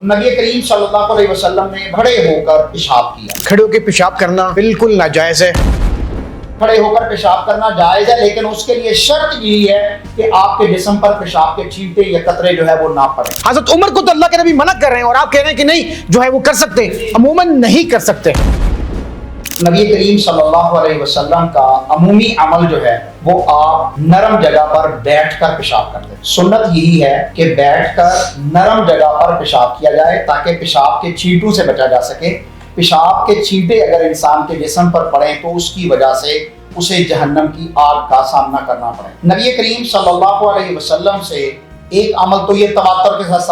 نبی کریم صلی اللہ علیہ وسلم نے کھڑے ہو کر پیشاب کیا۔ کھڑے ہو کے پیشاب کرنا بالکل ناجائز ہے۔ کھڑے ہو کر پیشاب کرنا جائز ہے، لیکن اس کے لیے شرط یہی ہے کہ آپ کے جسم پر پیشاب کے چھینٹے یا قطرے جو ہے وہ نہ پڑے۔ حضرت عمر کو تو اللہ کے نبی منع کر رہے ہیں اور آپ کہہ رہے ہیں کہ نہیں جو ہے وہ کر سکتے، عموماً نہیں کر سکتے۔ نبی کریم صلی اللہ علیہ وسلم کا عمومی عمل جو ہے وہ آپ نرم جگہ پر بیٹھ کر پیشاب کرتے ہیں۔ سنت یہی ہے کہ بیٹھ کر نرم جگہ پر پیشاب کیا جائے تاکہ پیشاب کے چھینٹوں سے بچا جا سکے۔ پیشاب کے چھینٹے اگر انسان کے جسم پر پڑیں تو اس کی وجہ سے اسے جہنم کی آگ کا سامنا کرنا پڑے۔ نبی کریم صلی اللہ علیہ وسلم سے ایک عمل تو یہ تواتر کے ساتھ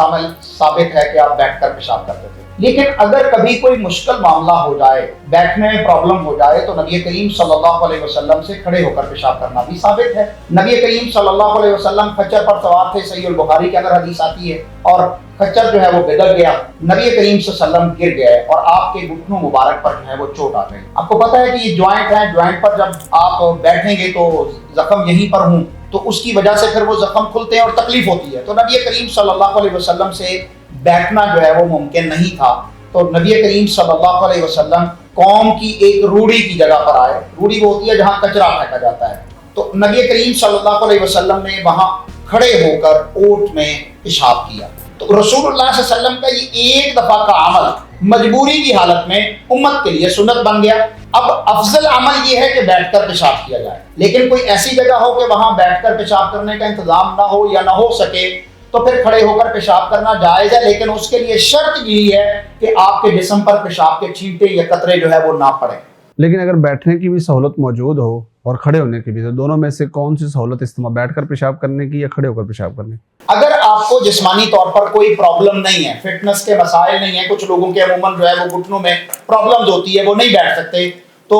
ثابت ہے کہ آپ بیٹھ کر پیشاب کرتے تھے، لیکن اگر کبھی کوئی مشکل معاملہ ہو جائے، بیٹھنے میں پرابلم ہو جائے، تو نبی کریم صلی اللہ علیہ وسلم سے کھڑے ہو کر پیشاب کرنا بھی ثابت ہے۔ نبی کریم صلی اللہ علیہ وسلم خچر پر سوار تھے، صحیح البخاری کے اندر حدیث آتی ہے، اور خچر جو ہے وہ بگڑ گیا، نبی کریم صلی اللہ علیہ وسلم گر گئے اور آپ کے گھٹنوں مبارک پر جو ہے وہ چوٹ آ گئی۔ آپ کو پتہ ہے کہ یہ جوائنٹ ہے، جوائنٹ پر جب آپ بیٹھیں گے تو زخم یہیں پر ہوں تو اس کی وجہ سے پھر وہ زخم کھلتے ہیں اور تکلیف ہوتی ہے، تو نبی کریم صلی اللہ علیہ وسلم سے بیٹھنا جو ہے وہ ممکن نہیں تھا۔ تو نبی کریم صلی اللہ علیہ وسلم قوم کی ایک روڑی کی جگہ پر آئے۔ روڑی وہ ہوتی ہے جہاں کچرا پھینکا جاتا ہے، تو نبی کریم صلی اللہ علیہ وسلم نے وہاں کھڑے ہو کر اونٹ میں پیشاب کیا۔ تو رسول اللہ صلی اللہ علیہ وسلم کا یہ ایک دفعہ کا عمل مجبوری کی حالت میں امت کے لیے سنت بن گیا۔ اب افضل عمل یہ ہے کہ بیٹھ کر پیشاب کیا جائے، لیکن کوئی ایسی جگہ ہو کہ وہاں بیٹھ کر پیشاب کرنے کا انتظام نہ ہو یا نہ ہو سکے تو پھر کھڑے ہو کر پیشاب کرنا جائز ہے، لیکن اس کے لیے شرط یہی ہے کہ آپ کے جسم پر پیشاب کے چھینٹے یا قطرے جو ہے وہ نہ پڑیں۔ لیکن اگر بیٹھنے کی بھی سہولت موجود ہو اور کھڑے ہونے کی بھی، تو دونوں میں سے کون سی سہولت استعمال، بیٹھ کر پیشاب کرنے کی یا کھڑے ہو کر پیشاب کرنے کی؟ اگر آپ کو جسمانی طور پر کوئی پرابلم نہیں ہے، فٹنس کے مسائل نہیں ہیں، کچھ لوگوں کے عموماً جو ہے وہ گھٹنوں میں پرابلمز ہوتی ہے، وہ نہیں بیٹھ سکتے، تو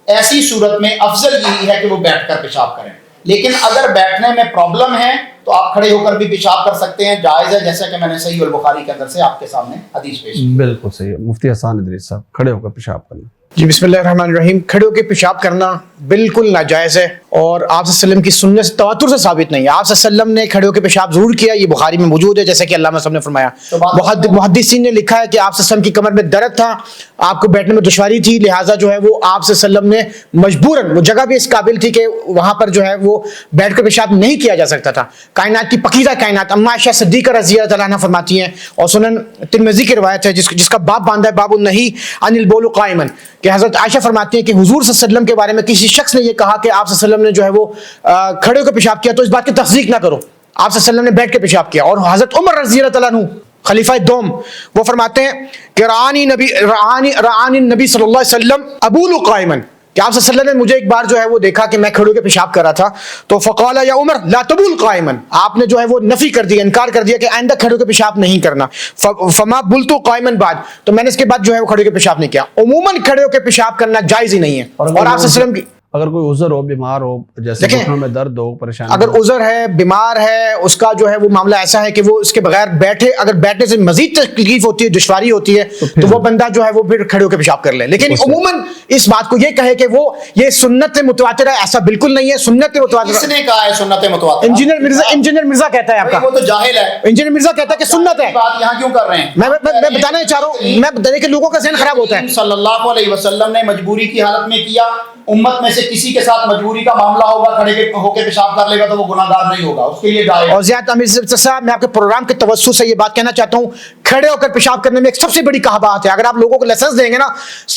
ایسی صورت میں افضل یہی ہے کہ وہ بیٹھ کر پیشاب کریں۔ لیکن اگر بیٹھنے میں پرابلم ہے تو آپ کھڑے ہو کر بھی پیشاب کر سکتے ہیں، جائز ہے، جیسا کہ میں نے صحیح البخاری کے اندر سے آپ کے سامنے حدیث پیش کی۔ بالکل صحیح ہے مفتی حسان ادریس صاحب، کھڑے ہو کر پیشاب کرنا۔ جی بسم اللہ الرحمن الرحیم۔ کھڑے ہو کے پیشاب کرنا بالکل ناجائز ہے اور آپ صلی اللہ علیہ وسلم کی سنت سے تواتر سے ثابت نہیں ہے۔ آپ صلی اللہ علیہ وسلم نے کھڑے ہو کے پیشاب ضرور کیا، یہ بخاری میں موجود ہے، جیسے کہ علامہ صاحب نے فرمایا۔ محدثین نے لکھا ہے کہ آپ صلی اللہ علیہ وسلم کی کمر میں درد تھا، آپ کو بیٹھنے میں دشواری تھی، لہٰذا جو ہے وہ آپ صلی اللہ علیہ وسلم نے مجبوراً، وہ جگہ بھی اس قابل تھی کہ وہاں پر جو ہے وہ بیٹھ کر پیشاب نہیں کیا جا سکتا تھا۔ کائنات کی پکیزہ کائنات اماں عائشہ صدیقہ رضی اللہ عنہا فرماتی ہیں، اور سنن ترمذی کی روایت ہے جس کا باب باندھا ہے باب النہی عن البول قائما، کہ حضرت عائشہ فرماتی ہیں کہ حضور صلی اللہ علیہ وسلم کے بارے میں کسی شخص نے یہ کہا کہ آپ صلی اللہ علیہ وسلم نے جو ہے وہ کھڑے ہو کے پیشاب کیا، تو اس بات کی تصدیق نہ کرو، آپ صلی اللہ علیہ وسلم نے بیٹھ کے پیشاب کیا۔ اور حضرت عمر رضی اللہ عنہ خلیفہ دوم، وہ فرماتے ہیں کہ رعانی نبی صلی اللہ علیہ وسلم ابول قائما، کہ آپ صلی اللہ علیہ وسلم نے مجھے ایک بار جو ہے وہ دیکھا کہ میں کھڑے ہو کے پیشاب کر رہا تھا، تو فقال یا عمر لا تبول قائما، آپ نے جو ہے وہ نفی کر دیا، انکار کر دیا کہ آئندہ کھڑے ہو کے پیشاب نہیں کرنا۔ فما بلت قائما بعد، تو میں نے اس کے بعد جو ہے وہ کھڑے ہو کے پیشاب نہیں کیا۔ عموماً کھڑے ہو کے پیشاب کرنا جائز ہی نہیں ہے۔ اور آپ صلی اللہ علیہ وسلم کی اگر کوئی عذر ہو، بیمار ہو، جیسے گھٹنوں میں درد ہو، پریشانی، اگر عذر ہے، بیمار ہے، اس کا جو ہے وہ معاملہ ایسا ہے کہ وہ اس کے بغیر بیٹھے، اگر بیٹھنے سے مزید تکلیف ہوتی ہے، دشواری ہوتی ہے، تو وہ بندہ جو ہے وہ پھر کھڑے ہو کے پیشاب کر لے۔ لیکن عموماً اس بات کو یہ کہے کہ وہ یہ سنت متواتر ہے، ایسا بالکل نہیں ہے۔ سنت متواتر کس نے کہا ہے سنت متواتر؟ انجینئر مرزا کہتا ہے آپ کا، وہ تو جاہل ہے۔ انجینئر مرزا کہتا ہے کہ سنت ہے۔ بات یہاں کیوں کر رہے ہیں؟ میں بتانا چاہ رہا ہوں، میں بتانے کہ لوگوں کا ذہن خراب ہوتا ہے۔ صلی اللہ علیہ وسلم نے مجبوری کی حالت میں کیا، امت میں سے کسی کے ساتھ مجبوری کا معاملہ ہوگا، کھڑے ہو کے پیشاب کر لے گا تو وہ گناہ گار نہیں ہوگا، اس کے لیے جائز۔ اور زیادہ امیر صاحب، میں آپ کے پروگرام کے توسط سے یہ بات کہنا چاہتا ہوں، کھڑے ہو کر پیشاب کرنے میں ایک سب سے بڑی کہا بات ہے، اگر آپ لوگوں کو لائسنس دیں گے نا،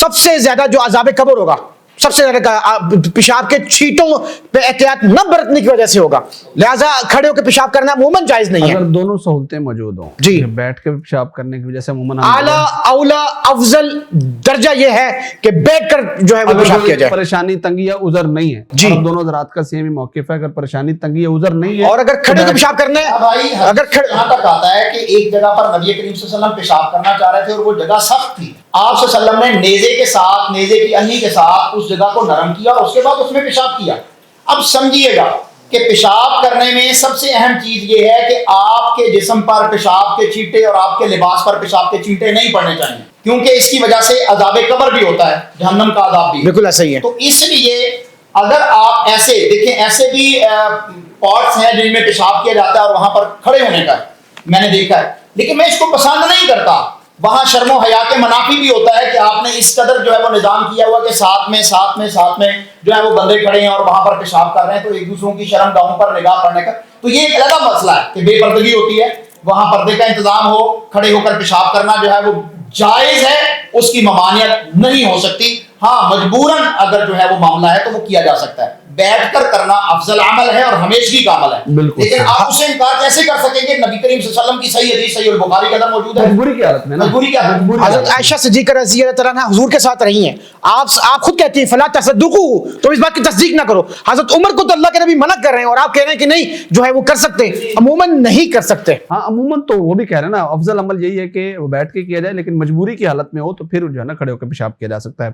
سب سے زیادہ جو عذاب قبر ہوگا، سب سے زیادہ پیشاب کے چھینٹوں پہ احتیاط نہ برتنے کی وجہ سے ہوگا، لہٰذا کھڑے ہو کے پیشاب کرنا عموماً جائز نہیں ہے۔ اگر دونوں سہولتیں موجود ہوں، جی، بیٹھ کے پیشاب کرنے کی وجہ سے عموماً اعلیٰ اولا افضل درجہ یہ ہے کہ بیٹھ کر جو ہے وہ پیشاب کیا جائے۔ پریشانی، تنگی یا عذر نہیں ہے، جی، دونوں حضرات کا سیم ہی موقف ہے، اگر پریشانی، تنگی یا عذر نہیں ہے، اور اگر کھڑے ہو کے پیشاب کرنا ہے، بھائی اگر یہاں تک آتا ہے کہ ایک جگہ پر نبی کریم صلی اللہ علیہ وسلم پیشاب کرنا چاہ رہے تھے اور وہ جگہ سخت تھی، آپ صلی اللہ علیہ وسلم نے نیزے کے ساتھ، نیزے کی انہی کے ساتھ اس جگہ کو نرم کیا اور اس کے بعد اس میں پیشاب کیا۔ اب سمجھیے گا کہ پیشاب کرنے میں سب سے اہم چیز یہ ہے کہ آپ کے جسم پر پیشاب کے چھینٹے اور آپ کے لباس پر پیشاب کے چھینٹے نہیں پڑنے چاہیے، کیونکہ اس کی وجہ سے عذاب قبر بھی ہوتا ہے، جہنم کا عذاب بھی۔ بالکل ایسا ہی ہے۔ تو اس لیے اگر آپ ایسے دیکھیں، ایسے بھی پارٹس ہیں جن میں پیشاب کیا جاتا ہے اور وہاں پر کھڑے ہونے کا ہے، میں نے دیکھا ہے، لیکن میں اس کو پسند نہیں کرتا. وہاں شرم و حیا کے منافی بھی ہوتا ہے کہ آپ نے اس قدر جو ہے وہ نظام کیا ہوا کہ ساتھ میں جو ہے وہ بندے کھڑے ہیں اور وہاں پر پیشاب کر رہے ہیں, تو ایک دوسروں کی شرم گاہوں پر نگاہ پڑنے کا, تو یہ ایک الگ مسئلہ ہے کہ بے پردگی ہوتی ہے, وہاں پردے کا انتظام ہو, کھڑے ہو کر پیشاب کرنا جو ہے وہ جائز ہے, اس کی ممانعت نہیں ہو سکتی. ہاں مجبوراً اگر جو ہے وہ معاملہ ہے تو وہ کیا جا سکتا ہے. بیٹھ کر کرنا افضل عمل ہے اور ہمیشگی کا عمل ہے, بالکل. لیکن آپ اسے انکار کیسے کر سکیں گے؟ نبی کریم صلی اللہ علیہ وسلم کی صحیح حدیث صحیح البخاری کے اندر موجود ہے, مجبوری کی حالت میں نا, مجبوری کیا ہے؟ حضرت عائشہ صدیقہ رضی اللہ تعالیٰ عنہا حضور کے ساتھ رہی ہیں, آپ خود کہتی ہیں فلا تصدقوا, تو اس بات کی تصدیق نہ کرو. حضرت عمر کو تو اللہ کے نبی منع کر رہے ہیں اور آپ کہہ رہے ہیں کہ نہیں جو ہے وہ کر سکتے, عموماً نہیں کر سکتے. ہاں عموماً تو وہ بھی کہہ رہے ہیں نا افضل عمل یہی ہے کہ وہ بیٹھ کے کیا جائے, لیکن مجبوری کی حالت میں ہو تو پھر جو ہے نا کھڑے ہو کے پیشاب کیا جا سکتا ہے.